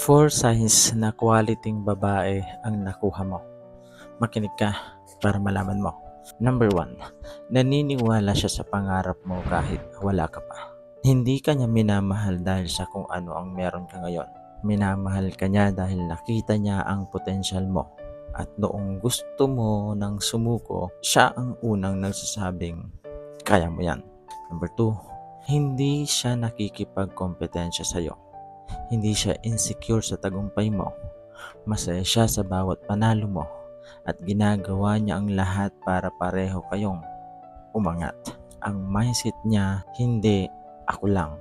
4 signs na quality babae ang nakuha mo. Makinig ka para malaman mo. Number 1, naniniwala siya sa pangarap mo kahit wala ka pa. Hindi ka niya minamahal dahil sa kung ano ang meron ka ngayon. Minamahal ka niya dahil nakita niya ang potensyal mo. At noong gusto mo nang sumuko, siya ang unang nagsasabing, kaya mo yan. Number 2, hindi siya nakikipagkompetensya sa'yo. Hindi siya insecure sa tagumpay mo. Masaya siya sa bawat panalo mo at ginagawa niya ang lahat para pareho kayong umangat. Ang mindset niya, hindi ako lang,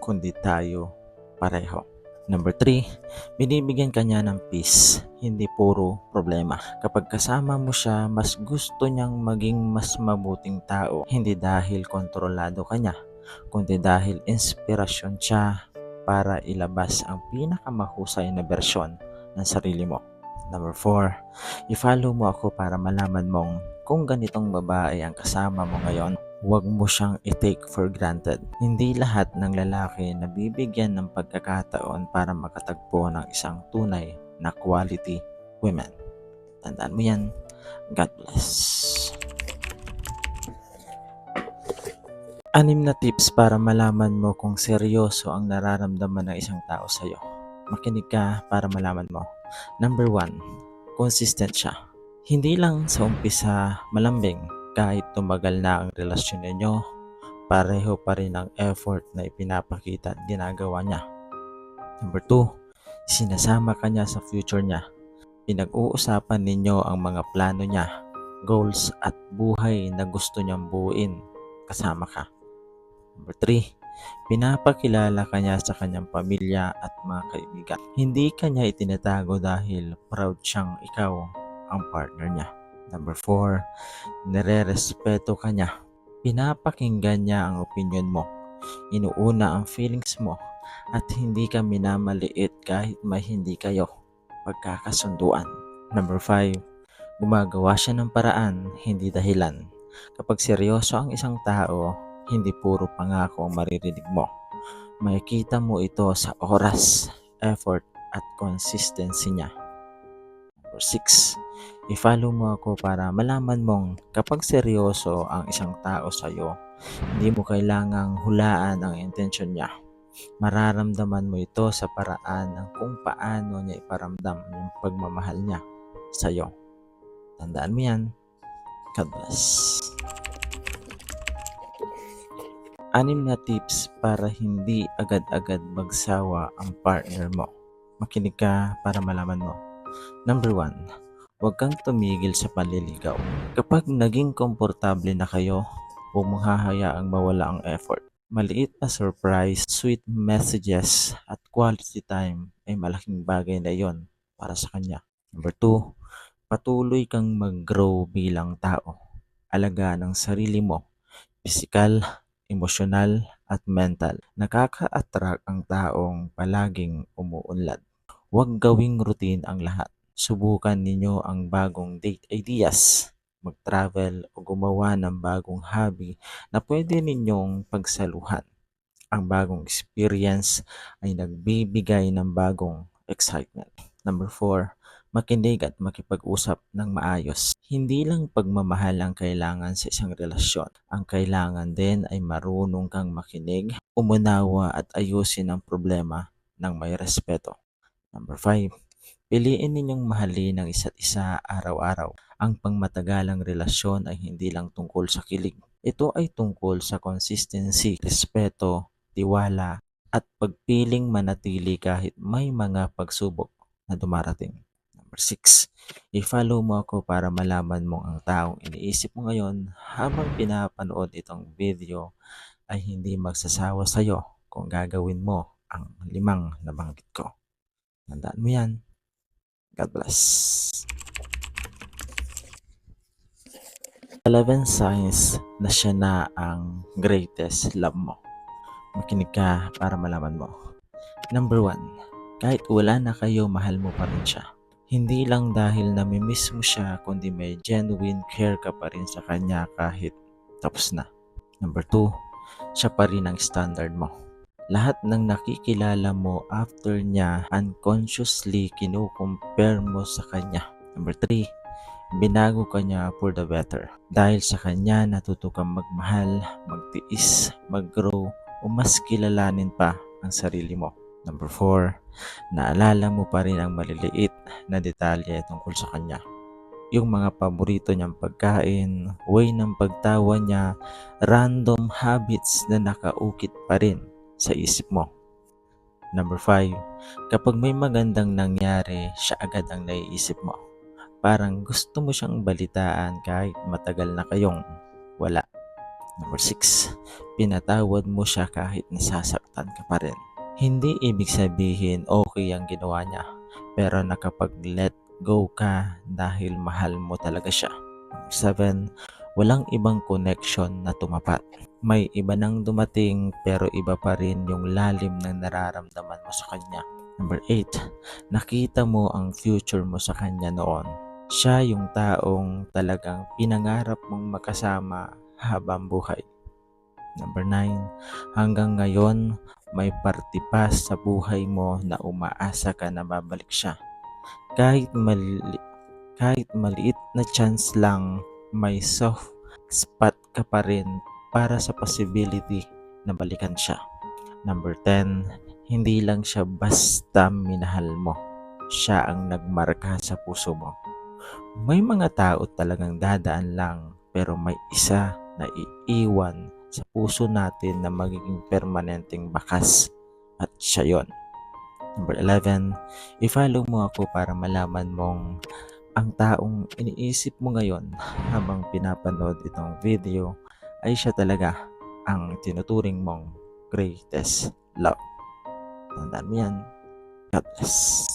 kundi tayo pareho. Number 3, binibigyan ka niya ng peace, hindi puro problema. Kapag kasama mo siya, mas gusto niyang maging mas mabuting tao, hindi dahil kontrolado ka niya, kundi dahil inspirasyon siya para ilabas ang pinakamahusay na bersyon ng sarili mo. Number 4, i-follow mo ako para malaman mong kung ganitong babae ang kasama mo ngayon, huwag mo siyang i-take for granted. Hindi lahat ng lalaki nabibigyan ng pagkakataon para makatagpo ng isang tunay na quality women. Tandaan mo yan. God bless. 6 na tips para malaman mo kung seryoso ang nararamdaman ng isang tao sa'yo. Makinig ka para malaman mo. Number 1, consistent siya. Hindi lang sa umpisa malambing. Kahit tumagal na ang relasyon ninyo, pareho pa rin ang effort na ipinapakita at ginagawa niya. Number 2, sinasama ka niya sa future niya. Pinag-uusapan ninyo ang mga plano niya, goals at buhay na gusto niyang buuin kasama ka. Number 3, pinapakilala ka niya sa kanyang pamilya at mga kaibigan. Hindi ka niya itinatago dahil proud siyang ikaw ang partner niya. Number 4, nire-respeto ka niya. Pinapakinggan niya ang opinion mo. Inuuna ang feelings mo at hindi ka minamaliit kahit may hindi kayo pagkakasunduan. Number 5, gumagawa siya ng paraan, hindi dahilan. Kapag seryoso ang isang tao, hindi puro pangako ang maririnig mo. Makikita mo ito sa oras, effort at consistency niya. Number 6, i-follow mo ako para malaman mong kapag seryoso ang isang tao sa iyo, hindi mo kailangang hulaan ang intensyon niya. Mararamdaman mo ito sa paraan ng kung paano niya iparamdam yung pagmamahal niya sa iyo. Tandaan mo yan. God bless. 6 na tips para hindi agad-agad magsawa ang partner mo. Makinig ka para malaman mo. Number 1, huwag kang tumigil sa panliligaw. Kapag naging komportable na kayo, huwag mong hahayaang mawala ang effort. Maliit na surprise, sweet messages at quality time ay malaking bagay na iyon para sa kanya. Number 2, patuloy kang mag-grow bilang tao. Alagaan ang sarili mo, physical, emosyonal at mental. Nakaka-attract ang taong palaging umuunlad. Huwag gawing routine ang lahat. Subukan ninyo ang bagong date ideas, mag-travel o gumawa ng bagong hobby na pwede ninyong pagsaluhan. Ang bagong experience ay nagbibigay ng bagong excitement. Number 4, makinig at makipag-usap ng maayos. Hindi lang pagmamahal ang kailangan sa isang relasyon. Ang kailangan din ay marunong kang makinig, umunawa at ayusin ang problema ng may respeto. Number 5, piliin ninyong mahalin ang isa't isa araw-araw. Ang pangmatagalang relasyon ay hindi lang tungkol sa kilig. Ito ay tungkol sa consistency, respeto, tiwala, at pagpiling manatili kahit may mga pagsubok na dumarating. Number 6, i-follow mo ako para malaman mo ang taong iniisip mo ngayon habang pinapanood itong video ay hindi magsasawa sa'yo kung gagawin mo ang 5 nabanggit ko. Tandaan mo yan. God bless. 11 signs na siya na ang greatest love mo. Makinig ka para malaman mo. Number 1, kahit wala na kayo, mahal mo pa rin siya. Hindi lang dahil namimiss mo siya, kundi may genuine care ka pa rin sa kanya kahit tapos na. Number 2, siya pa rin ang standard mo. Lahat ng nakikilala mo after niya, unconsciously kinukumpare mo sa kanya. Number 3, binago ka niya for the better. Dahil sa kanya, natuto kang magmahal, magtiis, mag-grow, o mas kilalanin pa ang sarili mo. Number 4, naalala mo pa rin ang maliliit na detalye tungkol sa kanya. Yung mga paborito niyang pagkain, way ng pagtawa niya, random habits na nakaukit pa rin sa isip mo. Number 5, kapag may magandang nangyari, siya agad ang naiisip mo. Parang gusto mo siyang balitaan kahit matagal na kayong wala. Number 6, pinatawad mo siya kahit nasasaktan ka pa rin. Hindi ibig sabihin okay ang ginawa niya, pero nakapag-let go ka dahil mahal mo talaga siya. Number 7, walang ibang connection na tumapat. May iba nang dumating pero iba pa rin yung lalim ng nararamdaman mo sa kanya. Number 8, nakita mo ang future mo sa kanya noon. Siya yung taong talagang pinangarap mong makasama habang buhay. Number 9, hanggang ngayon, may parte pa sa buhay mo na umaasa ka na babalik siya. Kahit maliit na chance lang, may soft spot ka pa rin para sa possibility na balikan siya. Number 10, hindi lang siya basta minahal mo. Siya ang nagmarka sa puso mo. May mga tao talagang dadaan lang, pero may isa na iiwan sa puso natin na magiging permanenteng bakas, at siya yon. Number 11, i-follow mo ako para malaman mong ang taong iniisip mo ngayon habang pinapanood itong video ay siya talaga ang tinuturing mong greatest love. Tandaan mo yan. God bless.